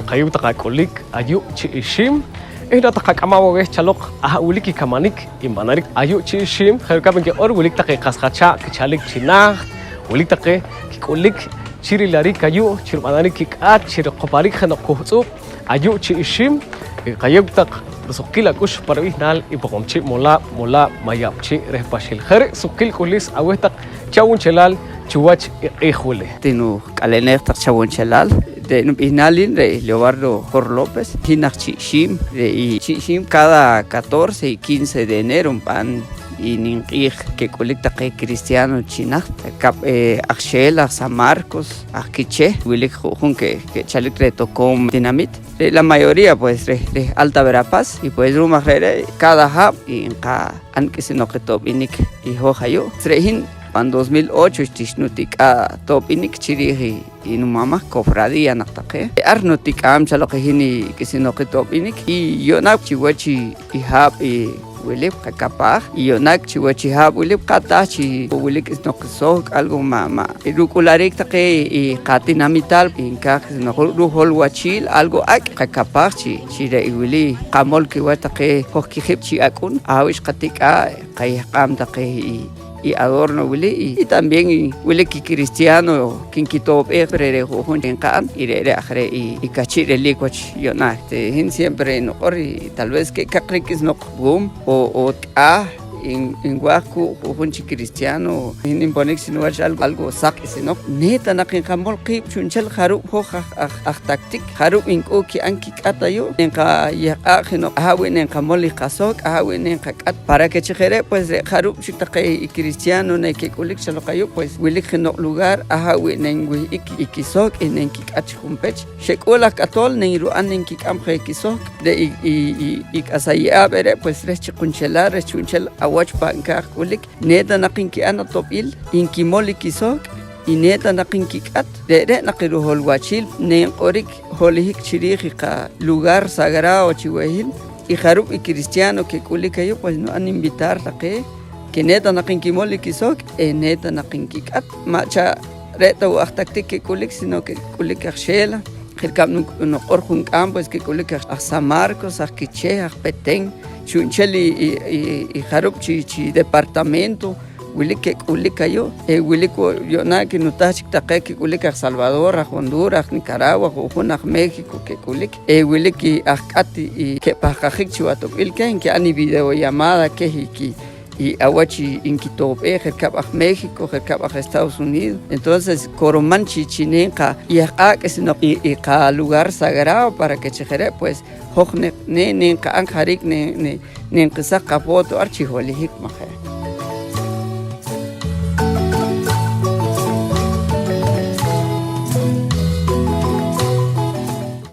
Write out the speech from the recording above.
Kayu takakulik ayu cishim ina takakamawa we chalok uliki kamanik imbanarik ayu cishim khairkaben ke or ulik take kaskacha kchalik china ulik take kikulik chiri lari kayu chirmanarik kikat chir qoparik khana kohsu ayu cishim kayu tak sukil akush parwihnal ibokomchi mola mayapchi rehpashil khair sukil kulis awehtak chawun chelal chuwach ihule tinu kalener tak chawun chelal de Nubinalin de Leobardo Jor López, Hinak Chishim, de Chishim cada 14 y 15 de enero, un pan y ninqij que colecta que cristiano china, cap Axel, San Marcos, Aquiche, Willik Jujun que chalik reto con dinamit. La mayoría pues de Alta Verapaz y pues rumajere cada hab y en cada anque se no que top inik y hojayo. Trehin en 2008 istishnutik topinik chirigi inumama cofradía naqtaqe arnutik am chalaqihini kisino que topinik y yonak chiwachi ihab y wilip kakapaj y yonak chiwachi hab wilip qatachi wilik isnoqsok algo mama irukularik taqe y qatinamital inka no ruhol wachil algo ak kakapaj chire wili qamol kiwataqe hokihipchi akun awish qatika qayqam taqe y adorno wili y también wili ki cristiano kin kitop prere jojun en kan y re ajre y kachire likwach yona hin siempre no ori tal vez que kakrikis no boom o en Huasco jojun cristiano hin imponik sino algo sak sino neta na kin kamol qib chunchal kharu hoja taktik kharu inko ki anki katayo en ka ya akhino hawin en kamol qasok hawin en qakat para que chigere pues kharu chitaqi cristiano ne que kulik chaloqayo pues wilik no lugar hawin en wi ikisok en ki kachhumpech shekola katol ne ru anen ki kamkhe kisok de ikasaya bere pues rechkunchelar rechunchel awach banka kulik neta naqinki ana topil inki molikisok ineta naqinki kat de naqiru holwachil ne qorik holihik chiriqa lugar sagrado chiwehil y kharub y cristiano que kulikayo pues no han invitar taqe que neta naqinki molikisok neta naqinki kat macha reta wa taktik que kulik sino que kulik axela khilkam no qorkhun campo es que kulik San Marcos Aquiche Petén chuncheli y kharub chi departamento wilik ulikayo wiliko yona que nutachik taqe que kulik Salvador Honduras Nicaragua Jujun México que kulik wiliki akati y que pajajik chiwatok ilken que ani video llamada que hiki y awachi inkitop jerkab México jerkab Estados Unidos entonces koromanchi chinenka y sino y ka lugar sagrado para que chejere pues hojne ne ka anjarik ne qisaq foto archi holihik mahe